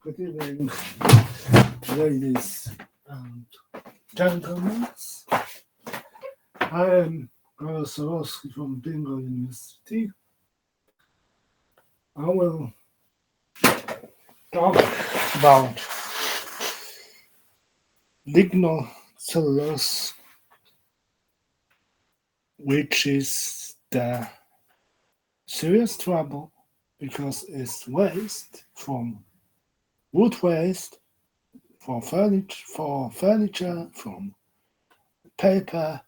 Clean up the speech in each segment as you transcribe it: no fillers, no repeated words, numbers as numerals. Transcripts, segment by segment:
Good evening, ladies and gentlemen. I am Gawel Solosky from Bengal University. I will talk about lignocellulose, which is the serious trouble because it's waste from wood waste, furniture, from paper,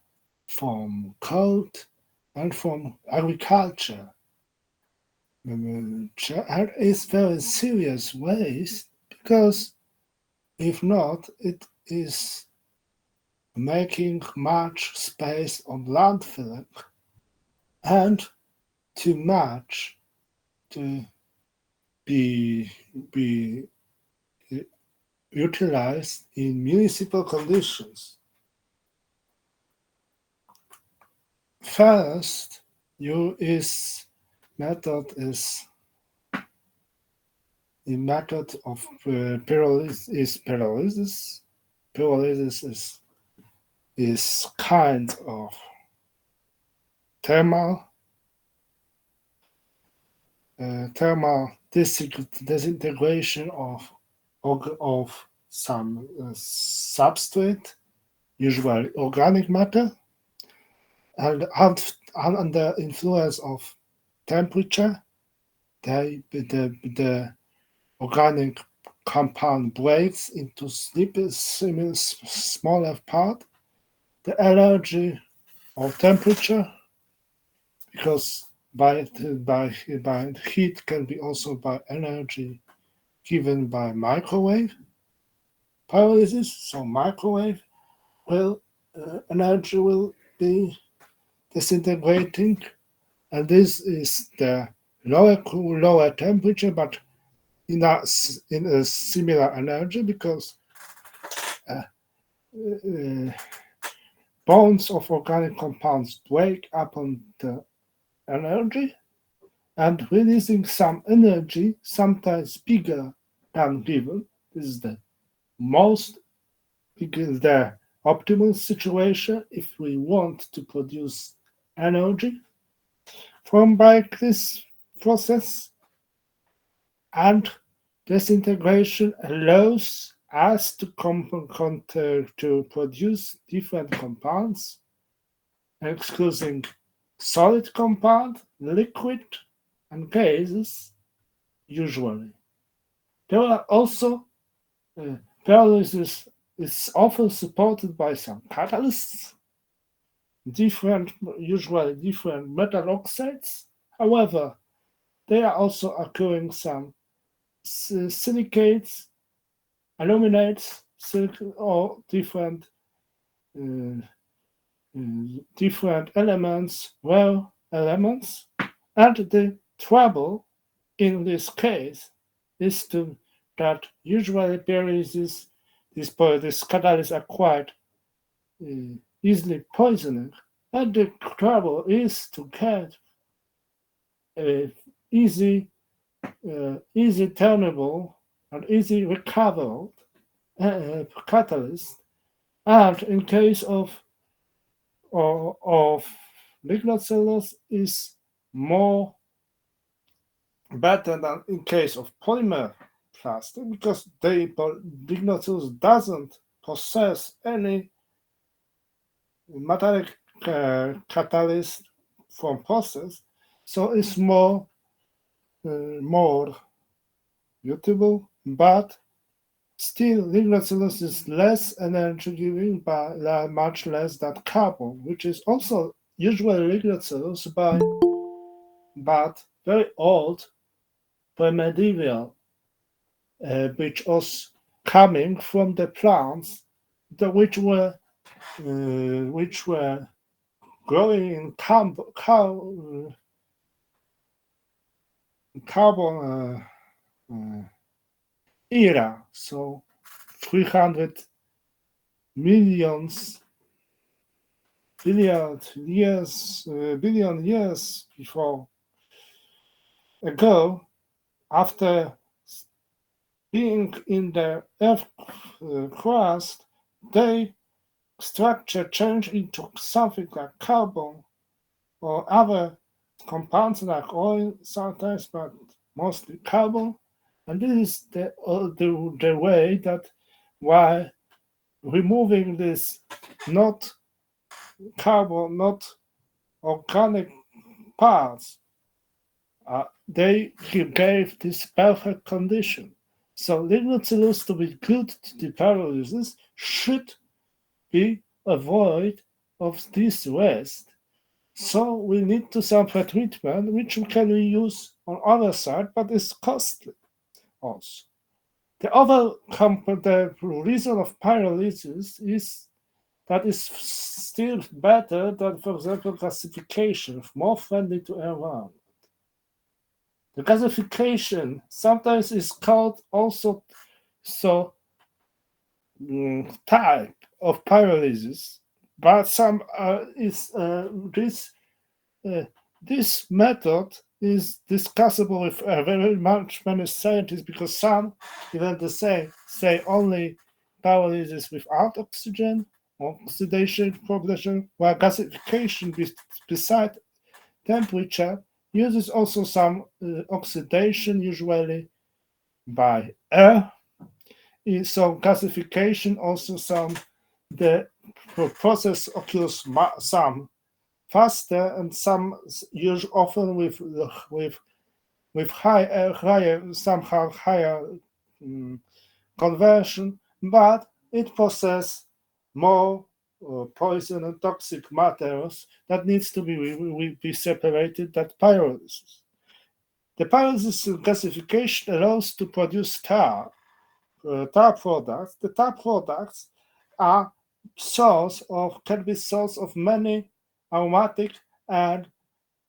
from coat, and from agriculture. It's very serious waste because if not, it is making much space on landfill and too much to be utilized in municipal conditions. First, method is the method of pyrolysis. Pyrolysis is kind of thermal disintegration of some substrate, usually organic matter, and under influence of temperature, the organic compound breaks into smaller part. The energy of temperature, because by heat can be also by energy given by microwave pyrolysis. So microwave energy will be disintegrating, and this is the lower temperature, but in a similar energy, because bonds of organic compounds break upon the energy and releasing some energy, sometimes bigger than given. This is the optimal situation if we want to produce energy from this process. And disintegration allows us to produce different compounds, excluding solid compound, liquid, and gases, usually. There are also pyrolysis is often supported by some catalysts, usually different metal oxides. However, there are also occurring some silicates, aluminates, or different elements, rare elements, and the trouble in this case is that usually pyrolysis, these catalysts are quite easily poisoning, and the trouble is to get easy turnable and easy recoverable catalyst. And in case of lignocellulose is more better than in case of polymer plastic, because lignocellulose doesn't possess any metallic catalyst from process, so it's more usable, but still lignocellulose is less energy giving by much less than carbon, which is also usually lignocellulose but very old, pre-medieval, which was coming from the plants which were growing in carbon era, so 300 billion years before ago, after being in the Earth crust, they structure change into something like carbon or other compounds like oil sometimes, but mostly carbon. And this is the way that why removing this not carbon, not organic parts, they gave this perfect condition. So lignocellulose to be good to the pyrolysis should be avoid of this waste. So we need to some treatment which we can use on other side, but it's costly also. The reason of pyrolysis is that is still better than, for example, gasification, more friendly to environment. The gasification sometimes is called also so type of pyrolysis, but some is uh, this method is discussable with very much many scientists because some even the say only pyrolysis without oxygen, oxidation, progression, while gasification beside temperature uses also some oxidation, usually by air. So gasification also some the process occurs some faster and some use often with higher somehow higher um, conversion, but it possesses more poison and toxic matters that needs to be separated. That pyrolysis. The pyrolysis gasification allows to produce tar products. The tar products are can be source of many aromatic and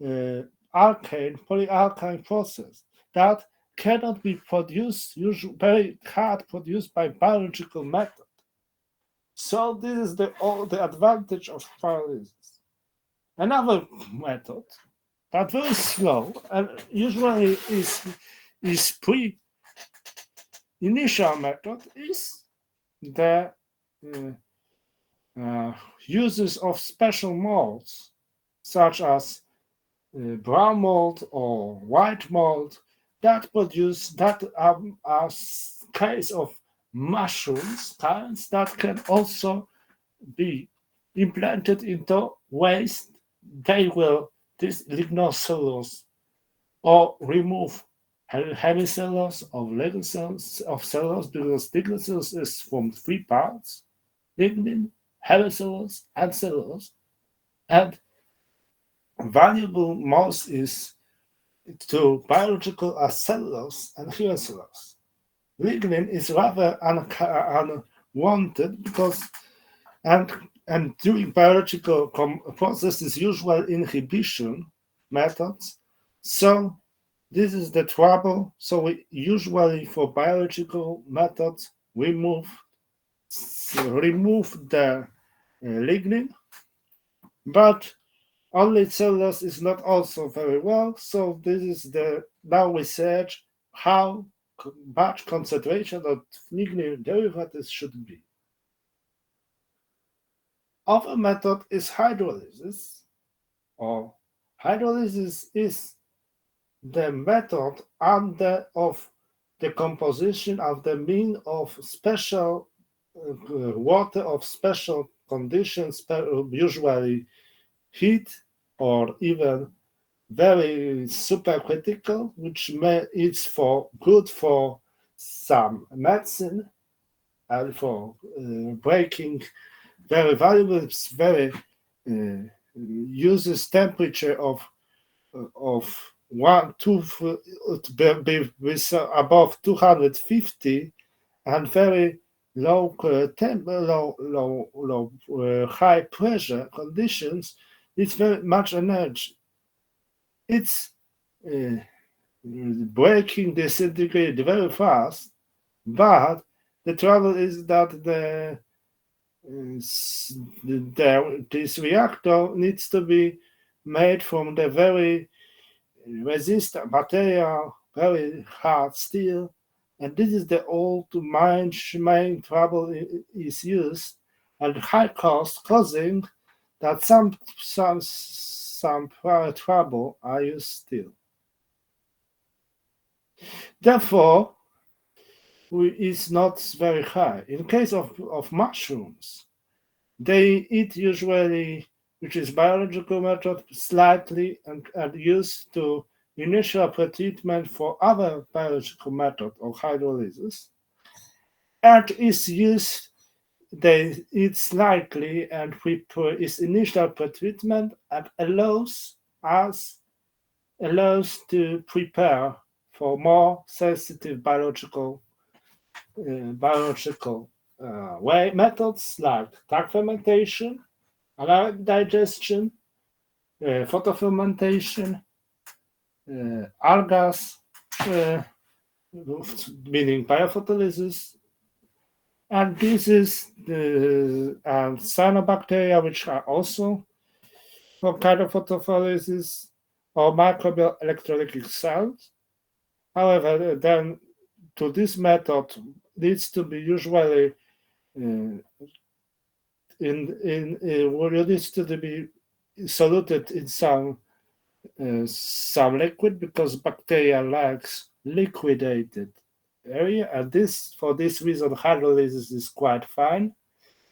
alkane, polyalkyne process that cannot be produced, usually very hard produced by biological method. So this is the advantage of pyrolysis. Another method, but very slow and usually is pre initial method is the uh, uses of special molds such as brown mold or white mold that are case of mushrooms kinds that can also be implanted into waste. They will this lignocellulose or remove hemicellulose of lignocellulose of cellulose because lignocellulose is from three parts: lignin, hemicellulose, and cellulose. And valuable most is to biological as cellulose and hemicellulose. Lignin is rather unwanted because and during biological processes, usual inhibition methods. So this is the trouble. So we usually for biological methods remove the lignin, but only cellulose is not also very well. So this is the now we search how much concentration of lignin derivatives should be. Other method is hydrolysis, or hydrolysis is the method under of the composition of the mean of special water of special conditions, usually heat or even very supercritical, which is for good for some medicine and for breaking very valuable. It's very uses temperature of one two with above 250 and very low high pressure conditions. It's very much energy. It's uh, breaking disintegrate very fast, but the trouble is that this reactor needs to be made from the very resistant material, very hard steel, And this is the old main trouble is used at high cost, causing that some trouble are used still. Therefore, is not very high. In case of mushrooms, they eat usually, which is biological method, slightly and used to initial pretreatment for other biological method or hydrolysis, and is used they eat slightly and is initial pretreatment and allows to prepare for more sensitive biological way methods like dark fermentation, anaerobic digestion, photofermentation, algas, meaning biophotolysis, and this is the cyanobacteria, which are also for kind of photophotolysis or microbial electrolytic cells. However, then to this method needs to be usually needs to be soluted in some liquid because bacteria likes liquidated area, and for this reason hydrolysis is quite fine.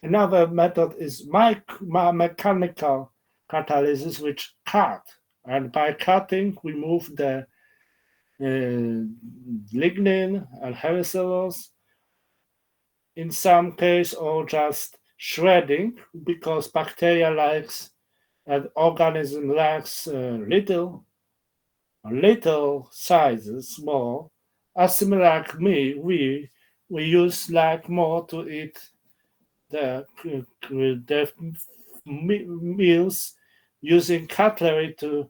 Another method is mechanical catalysis, which cut, and by cutting we move the lignin and hemicellulose in some case, or just shredding because bacteria likes and organism likes little sizes, small. As similar like me, we use like more to eat the meals using cutlery to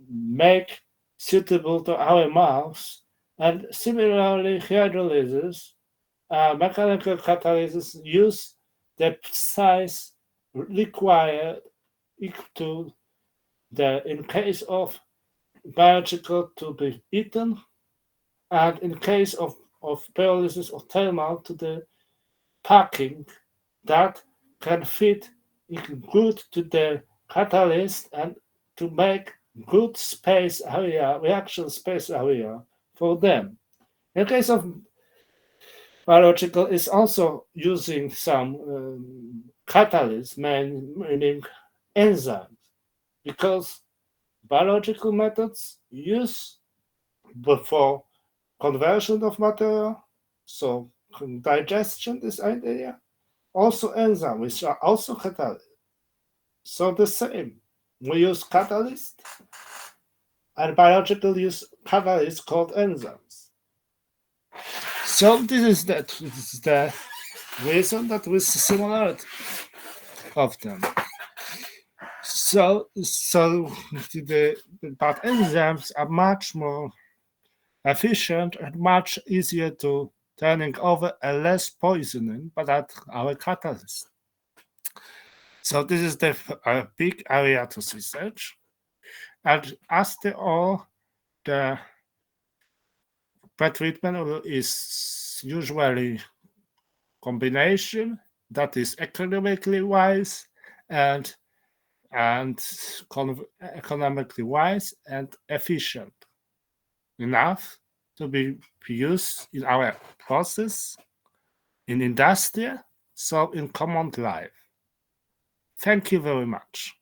make suitable to our mouths, and similarly hydrolysis, mechanical catalysis use the size required to in case of biological to be eaten, and in case of pyrolysis or thermal to the packing that can fit good to the catalyst and to make good space area, reaction space area for them. In case of biological, is also using some catalysts, meaning enzymes, because biological methods use for conversion of material, so digestion is idea, also enzymes, which are also catalysts. So the same, we use catalyst, and biological use catalysts called enzymes. So this is the reason that we see similarity of them. So but enzymes are much more efficient and much easier to turning over and less poisoning, but at our catalyst. So this is the big area to research. And after all, the pretreatment is usually combination that is economically wise and economically wise and efficient enough to be used in our process, in industry, so in common life. Thank you very much.